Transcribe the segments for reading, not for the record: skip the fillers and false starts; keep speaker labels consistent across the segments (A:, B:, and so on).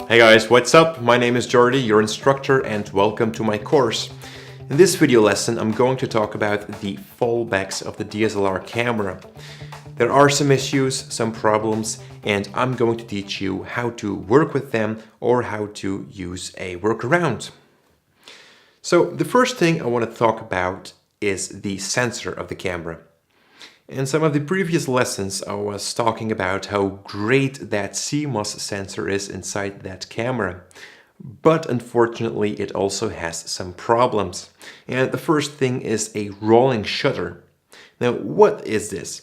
A: Hey guys, what's up? My name is Jordy, your instructor, and welcome to my course. In this video lesson, I'm going to talk about the fallbacks of the DSLR camera. There are some issues, some problems, and I'm going to teach you how to work with them or how to use a workaround. So the first thing I want to talk about is the sensor of the camera. In some of the previous lessons, I was talking about how great that CMOS sensor is inside that camera. But unfortunately, it also has some problems. And the first thing is a rolling shutter. Now, what is this?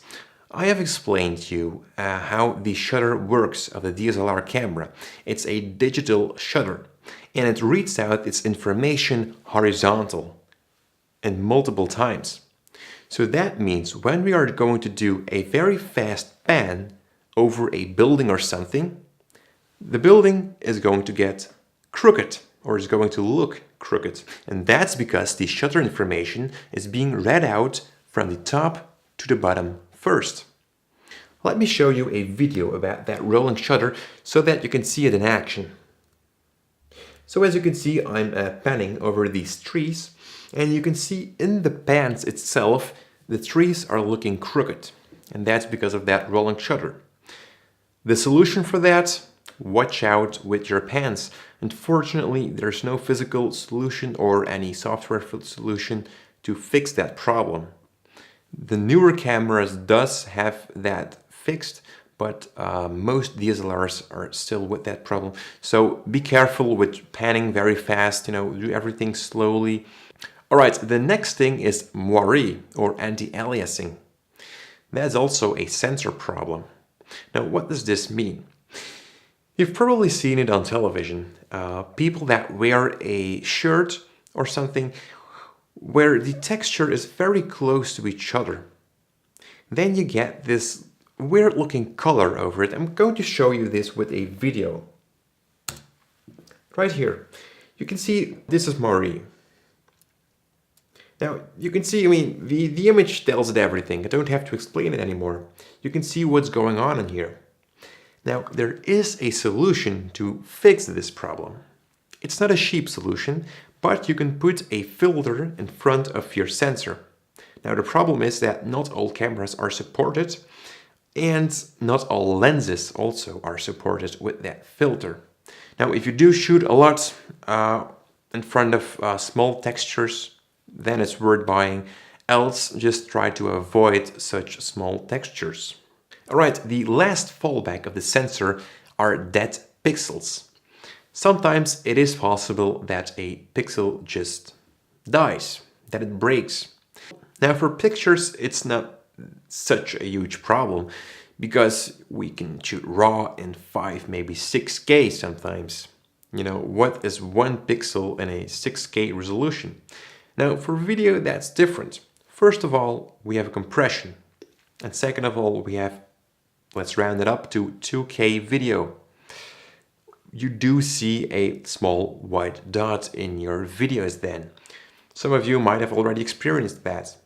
A: I have explained to you how the shutter works of the DSLR camera. It's a digital shutter, and it reads out its information horizontal and multiple times. So that means when we are going to do a very fast pan over a building or something, the building is going to get crooked or is going to look crooked. And that's because the shutter information is being read out from the top to the bottom first. Let me show you a video about that rolling shutter so that you can see it in action. So as you can see, I'm panning over these trees, and you can see in the pans itself, the trees are looking crooked, and that's because of that rolling shutter. The solution for that? Watch out with your pans. Unfortunately, there's no physical solution or any software solution to fix that problem. The newer cameras does have that fixed, but most DSLRs are still with that problem. So be careful with panning very fast, do everything slowly. Alright, the next thing is moire or anti-aliasing. That's also a sensor problem. Now, what does this mean? You've probably seen it on television. People that wear a shirt or something where the texture is very close to each other. Then you get this weird looking color over it. I'm going to show you this with a video. Right here. You can see this is moire. Now, you can see, the image tells it everything. I don't have to explain it anymore. You can see what's going on in here. Now, there is a solution to fix this problem. It's not a cheap solution, but you can put a filter in front of your sensor. Now, the problem is that not all cameras are supported, and not all lenses also are supported with that filter. Now, if you do shoot a lot in front of small textures, then it's worth buying, else just try to avoid such small textures. Alright, the last fallback of the sensor are dead pixels. Sometimes it is possible that a pixel just dies, that it breaks. Now for pictures, it's not such a huge problem because we can shoot RAW in 5, maybe 6K sometimes. What is 1 pixel in a 6K resolution? Now, for video, that's different. First of all, we have a compression. And second of all, we have, let's round it up to 2K video. You do see a small white dot in your videos then. Some of you might have already experienced that.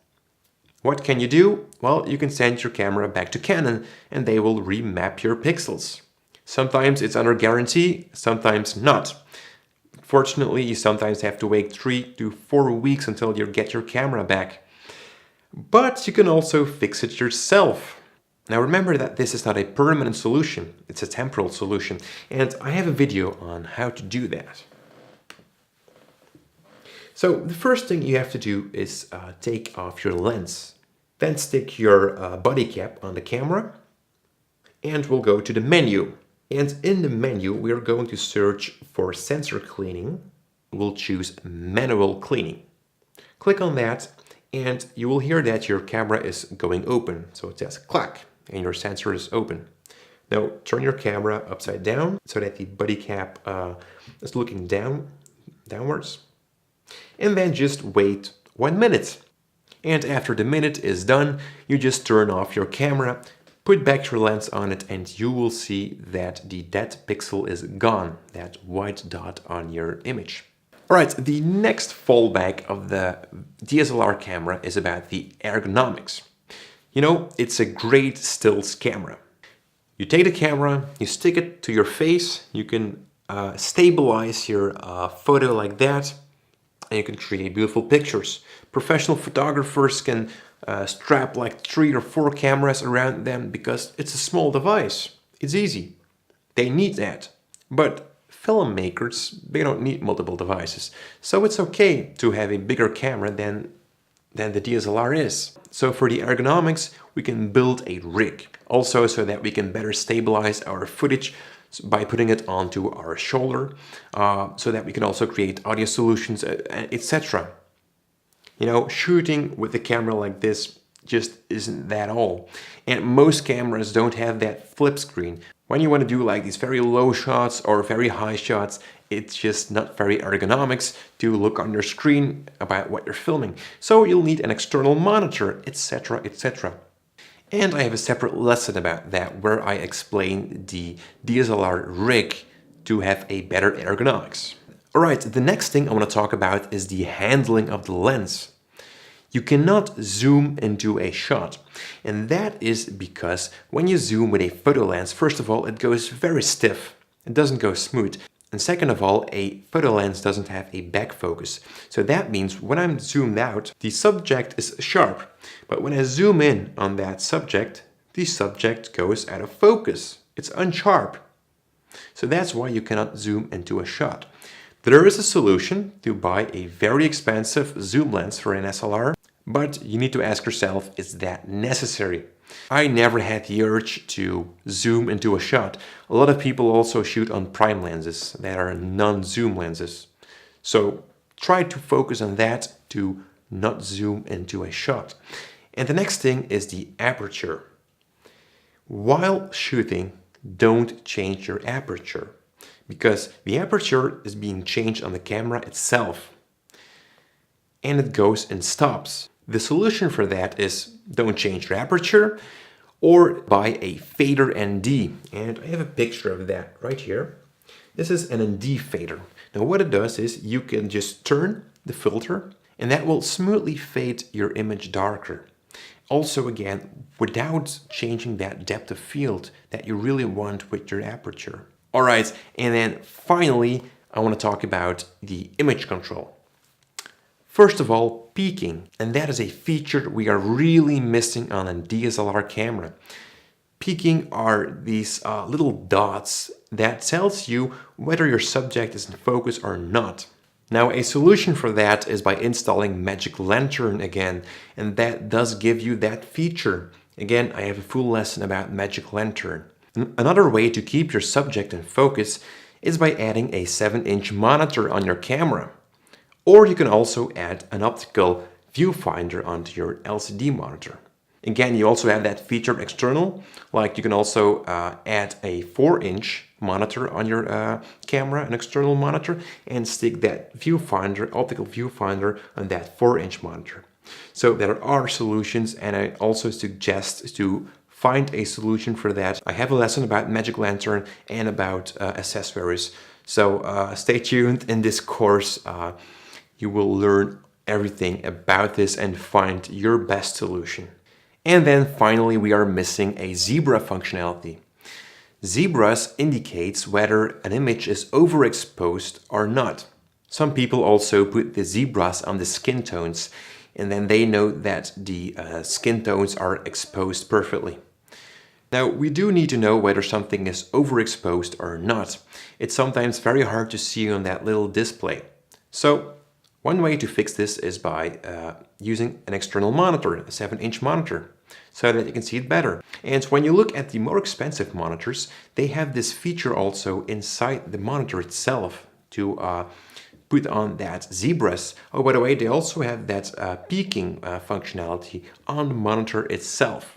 A: What can you do? Well, you can send your camera back to Canon and they will remap your pixels. Sometimes it's under guarantee, sometimes not. Fortunately, you sometimes have to wait 3 to 4 weeks until you get your camera back. But you can also fix it yourself. Now remember that this is not a permanent solution, it's a temporal solution, and I have a video on how to do that. So the first thing you have to do is take off your lens. Then stick your body cap on the camera, and we'll go to the menu. And in the menu, we are going to search for sensor cleaning. We'll choose manual cleaning. Click on that, and you will hear that your camera is going open. So it says clack, and your sensor is open. Now turn your camera upside down so that the body cap is looking downwards. And then just wait 1 minute. And after the minute is done, you just turn off your camera, put back your lens on it, and you will see that the dead pixel is gone, that white dot on your image. Alright, the next fallback of the DSLR camera is about the ergonomics. It's a great stills camera. You take the camera, you stick it to your face, you can stabilize your photo like that, and you can create beautiful pictures. Professional photographers can strap like 3 or 4 cameras around them because it's a small device. It's easy. They need that. But filmmakers, they don't need multiple devices. So it's okay to have a bigger camera than the DSLR is. So for the ergonomics, we can build a rig. Also so that we can better stabilize our footage by putting it onto our shoulder, so that we can also create audio solutions, etc. You know, shooting with a camera like this just isn't that all. And most cameras don't have that flip screen. When you want to do like these very low shots or very high shots, it's just not very ergonomics to look on your screen about what you're filming. So you'll need an external monitor, etc., etc. And I have a separate lesson about that where I explain the DSLR rig to have a better ergonomics. Alright, the next thing I want to talk about is the handling of the lens. You cannot zoom into a shot, and that is because when you zoom with a photo lens, first of all, it goes very stiff. It doesn't go smooth. And second of all, a photo lens doesn't have a back focus. So that means when I'm zoomed out, the subject is sharp. But when I zoom in on that subject, the subject goes out of focus. It's unsharp. So that's why you cannot zoom into a shot. There is a solution to buy a very expensive zoom lens for an SLR, but you need to ask yourself, is that necessary? I never had the urge to zoom into a shot. A lot of people also shoot on prime lenses that are non-zoom lenses. So try to focus on that to not zoom into a shot. And the next thing is the aperture. While shooting, don't change your aperture, because the aperture is being changed on the camera itself. And it goes and stops. The solution for that is don't change your aperture or buy a fader ND. And I have a picture of that right here. This is an ND fader. Now what it does is you can just turn the filter and that will smoothly fade your image darker. Also again, without changing that depth of field that you really want with your aperture. Alright, and then finally, I want to talk about the image control. First of all, peaking, and that is a feature we are really missing on a DSLR camera. Peaking are these little dots that tells you whether your subject is in focus or not. Now a solution for that is by installing Magic Lantern again, and that does give you that feature. Again, I have a full lesson about Magic Lantern. Another way to keep your subject in focus is by adding a 7-inch monitor on your camera. Or you can also add an optical viewfinder onto your LCD monitor. Again, you also have that feature external, like you can also add a 4-inch monitor on your camera, an external monitor, and stick that viewfinder, optical viewfinder, on that 4-inch monitor. So there are solutions, and I also suggest to find a solution for that. I have a lesson about Magic Lantern and about accessories. So stay tuned in this course. You will learn everything about this and find your best solution. And then finally, we are missing a zebra functionality. Zebras indicates whether an image is overexposed or not. Some people also put the zebras on the skin tones, and then they know that the skin tones are exposed perfectly. Now, we do need to know whether something is overexposed or not. It's sometimes very hard to see on that little display. So, one way to fix this is by using an external monitor, a 7-inch monitor, so that you can see it better. And when you look at the more expensive monitors, they have this feature also inside the monitor itself to put on that zebras. Oh, by the way, they also have that peaking functionality on the monitor itself.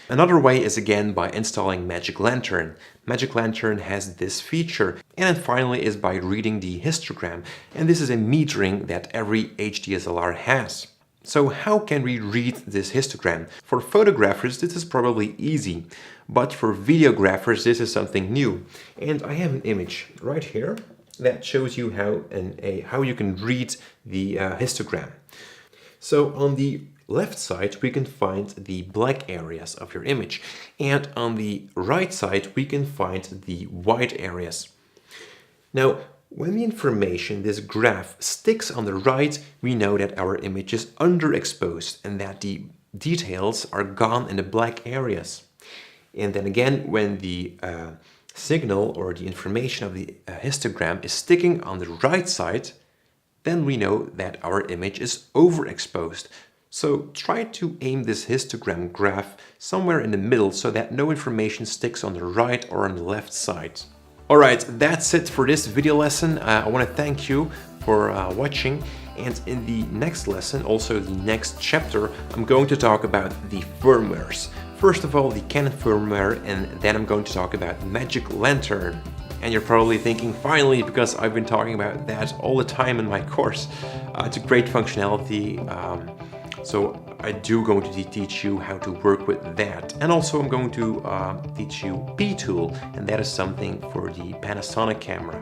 A: Another way is again by installing Magic Lantern. Magic Lantern has this feature. And then finally is by reading the histogram. And this is a metering that every HDSLR has. So how can we read this histogram? For photographers, this is probably easy. But for videographers, this is something new. And I have an image right here that shows you how you can read the histogram. So on the left side, we can find the black areas of your image. And on the right side, we can find the white areas. Now, when the information, this graph, sticks on the right, we know that our image is underexposed and that the details are gone in the black areas. And then again, when the signal or the information of the histogram is sticking on the right side, then we know that our image is overexposed. So try to aim this histogram graph somewhere in the middle so that no information sticks on the right or on the left side. Alright, that's it for this video lesson. I want to thank you for watching, and in the next lesson, also the next chapter, I'm going to talk about the firmwares. First of all, the Canon firmware, and then I'm going to talk about Magic Lantern. And you're probably thinking, finally, because I've been talking about that all the time in my course. It's a great functionality, so I do going to teach you how to work with that. And also I'm going to teach you P-Tool, and that is something for the Panasonic camera.